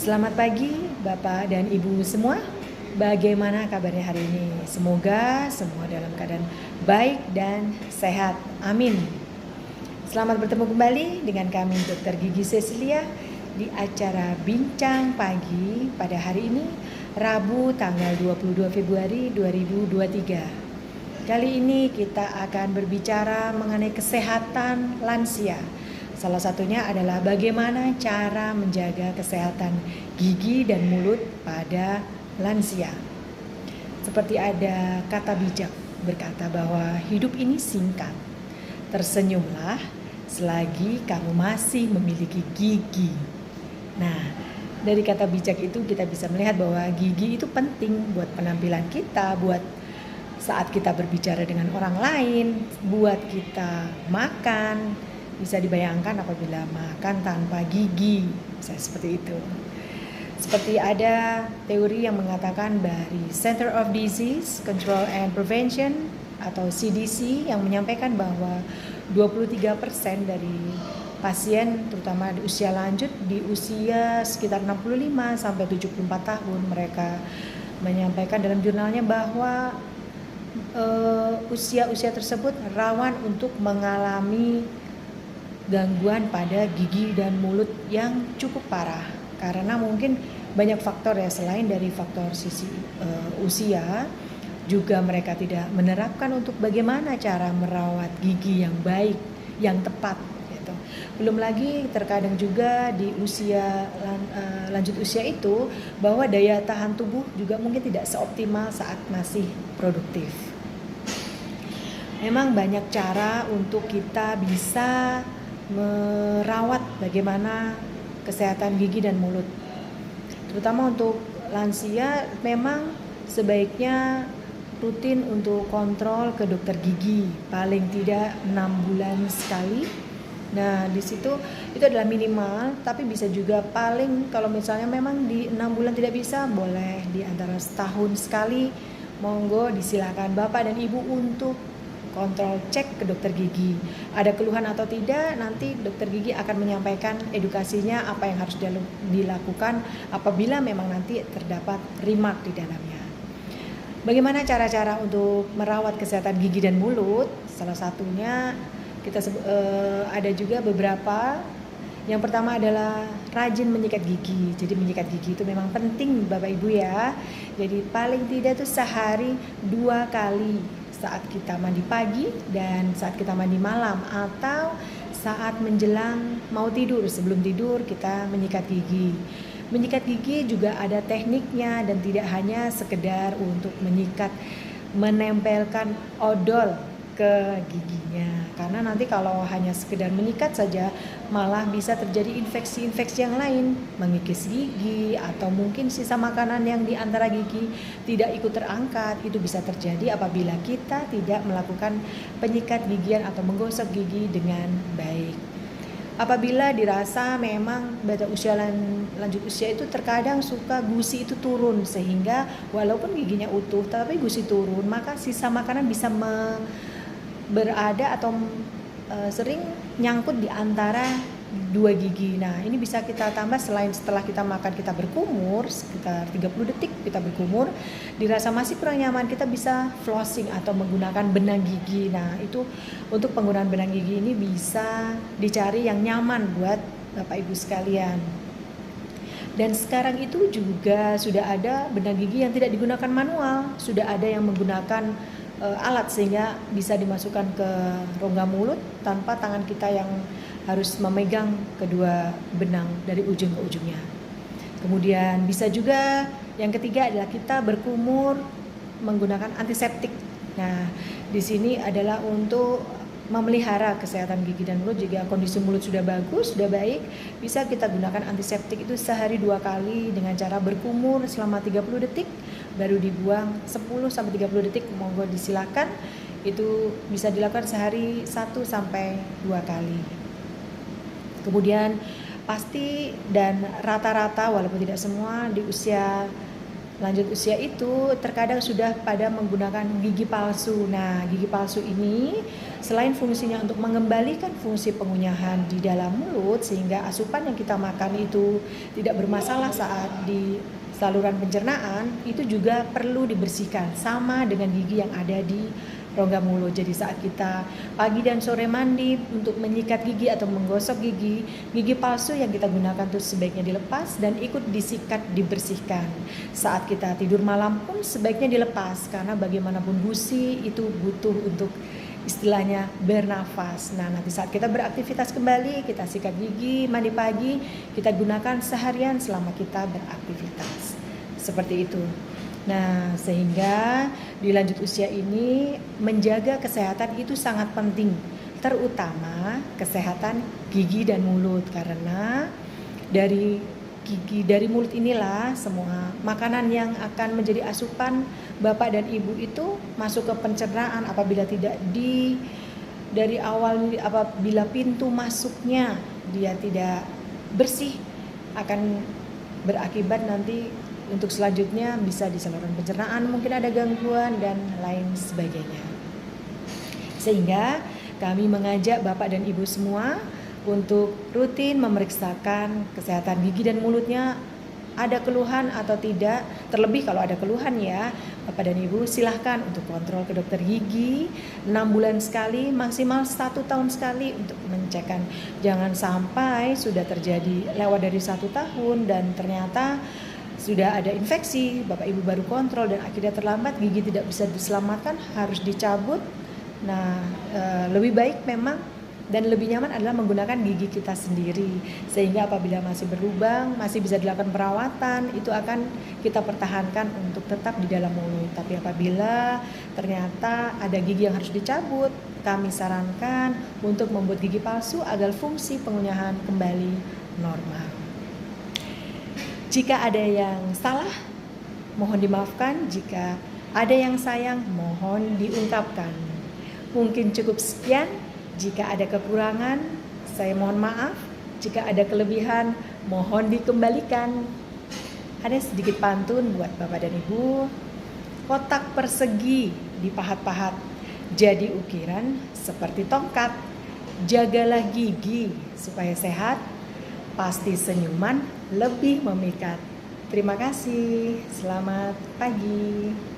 Selamat pagi Bapak dan Ibu semua. Bagaimana kabarnya hari ini? Semoga semua dalam keadaan baik dan sehat. Amin. Selamat bertemu kembali dengan kami Dr. Gigi Cecilia di acara Bincang Pagi pada hari ini, Rabu tanggal 22 Februari 2023. Kali ini kita akan berbicara mengenai kesehatan lansia. Salah satunya adalah bagaimana cara menjaga kesehatan gigi dan mulut pada lansia. Seperti ada kata bijak berkata bahwa hidup ini singkat. Tersenyumlah selagi kamu masih memiliki gigi. Nah, dari kata bijak itu kita bisa melihat bahwa gigi itu penting buat penampilan kita, buat saat kita berbicara dengan orang lain, buat kita makan. Bisa dibayangkan apabila makan tanpa gigi, misalnya seperti itu. Seperti ada teori yang mengatakan dari Center of Disease Control and Prevention atau CDC yang menyampaikan bahwa 23% dari pasien terutama di usia lanjut, di usia sekitar 65 sampai 74 tahun, mereka menyampaikan dalam jurnalnya bahwa usia-usia tersebut rawan untuk mengalami gangguan pada gigi dan mulut yang cukup parah, karena mungkin banyak faktor ya, selain dari faktor sisi usia, juga mereka tidak menerapkan untuk bagaimana cara merawat gigi yang baik, yang tepat gitu. Belum lagi terkadang juga di usia lanjut usia itu bahwa daya tahan tubuh juga mungkin tidak seoptimal saat masih produktif. Memang banyak cara untuk kita bisa merawat bagaimana kesehatan gigi dan mulut. Terutama untuk lansia memang sebaiknya rutin untuk kontrol ke dokter gigi paling tidak 6 bulan sekali. Nah, di situ itu adalah minimal, tapi bisa juga paling kalau misalnya memang di 6 bulan tidak bisa, boleh di antara setahun sekali. Monggo disilakan Bapak dan Ibu untuk kontrol, cek ke dokter gigi. Ada keluhan atau tidak, nanti dokter gigi akan menyampaikan edukasinya apa yang harus dilakukan apabila memang nanti terdapat remark di dalamnya. Bagaimana cara-cara untuk merawat kesehatan gigi dan mulut? Salah satunya kita ada juga beberapa. Yang pertama adalah rajin menyikat gigi. Jadi menyikat gigi itu memang penting Bapak Ibu ya. Jadi paling tidak itu sehari 2 kali, saat kita mandi pagi dan saat kita mandi malam, atau saat menjelang mau tidur, sebelum tidur kita menyikat gigi. Menyikat gigi juga ada tekniknya dan tidak hanya sekedar untuk menyikat, menempelkan odol ke giginya, karena nanti kalau hanya sekedar menyikat saja malah bisa terjadi infeksi-infeksi yang lain, mengikis gigi atau mungkin sisa makanan yang di antara gigi tidak ikut terangkat. Itu bisa terjadi apabila kita tidak melakukan penyikat gigian atau menggosok gigi dengan baik. Apabila dirasa memang pada usia lanjut usia itu terkadang suka gusi itu turun, sehingga walaupun giginya utuh tapi gusi turun, maka sisa makanan bisa berada atau sering nyangkut di antara 2 gigi. Nah, ini bisa kita tambah selain setelah kita makan kita berkumur sekitar 30 detik kita berkumur, dirasa masih kurang nyaman, kita bisa flossing atau menggunakan benang gigi. Nah, itu untuk penggunaan benang gigi ini bisa dicari yang nyaman buat Bapak Ibu sekalian. Dan sekarang itu juga sudah ada benang gigi yang tidak digunakan manual, sudah ada yang menggunakan alat sehingga bisa dimasukkan ke rongga mulut tanpa tangan kita yang harus memegang kedua benang dari ujung ke ujungnya. Kemudian bisa juga yang ketiga adalah kita berkumur menggunakan antiseptik. Nah, di sini adalah untuk memelihara kesehatan gigi dan mulut. Jika kondisi mulut sudah bagus, sudah baik, bisa kita gunakan antiseptik itu sehari 2 kali dengan cara berkumur selama 30 detik baru dibuang 10 sampai 30 detik. Monggo disilakan. Itu bisa dilakukan sehari 1 sampai 2 kali. Kemudian pasti dan rata-rata walaupun tidak semua di usia lanjut usia itu terkadang sudah pada menggunakan gigi palsu. Nah, gigi palsu ini selain fungsinya untuk mengembalikan fungsi pengunyahan di dalam mulut sehingga asupan yang kita makan itu tidak bermasalah saat di saluran pencernaan, itu juga perlu dibersihkan sama dengan gigi yang ada di rongga mulut. Jadi saat kita pagi dan sore mandi untuk menyikat gigi atau menggosok gigi, gigi palsu yang kita gunakan itu sebaiknya dilepas dan ikut disikat, dibersihkan. Saat kita tidur malam pun sebaiknya dilepas karena bagaimanapun gusi itu butuh untuk istilahnya bernafas. Nah, nanti saat kita beraktivitas kembali, kita sikat gigi, mandi pagi, kita gunakan seharian selama kita beraktivitas. Seperti itu. Nah, sehingga di lanjut usia ini menjaga kesehatan itu sangat penting, terutama kesehatan gigi dan mulut, karena dari gigi, dari mulut inilah semua makanan yang akan menjadi asupan Bapak dan Ibu itu masuk ke pencernaan. Apabila tidak dari awal, apabila pintu masuknya dia tidak bersih, akan berakibat nanti untuk selanjutnya bisa di saluran pencernaan mungkin ada gangguan dan lain sebagainya. Sehingga kami mengajak Bapak dan Ibu semua untuk rutin memeriksakan kesehatan gigi dan mulutnya, ada keluhan atau tidak. Terlebih kalau ada keluhan ya, Bapak dan Ibu silahkan untuk kontrol ke dokter gigi 6 bulan sekali, maksimal 1 tahun sekali untuk mengecekkan. Jangan sampai sudah terjadi lewat dari 1 tahun dan ternyata sudah ada infeksi, Bapak Ibu baru kontrol dan akhirnya terlambat, gigi tidak bisa diselamatkan, harus dicabut. Nah, lebih baik memang dan lebih nyaman adalah menggunakan gigi kita sendiri, sehingga apabila masih berlubang, masih bisa dilakukan perawatan, itu akan kita pertahankan untuk tetap di dalam mulut. Tapi apabila ternyata ada gigi yang harus dicabut, kami sarankan untuk membuat gigi palsu agar fungsi pengunyahan kembali normal. Jika ada yang salah, mohon dimaafkan. Jika ada yang sayang, mohon diungkapkan. Mungkin cukup sekian. Jika ada kekurangan, saya mohon maaf. Jika ada kelebihan, mohon dikembalikan. Ada sedikit pantun buat Bapak dan Ibu. Kotak persegi dipahat-pahat jadi ukiran seperti tongkat. Jagalah gigi supaya sehat, pasti senyuman lebih memikat. Terima kasih. Selamat pagi.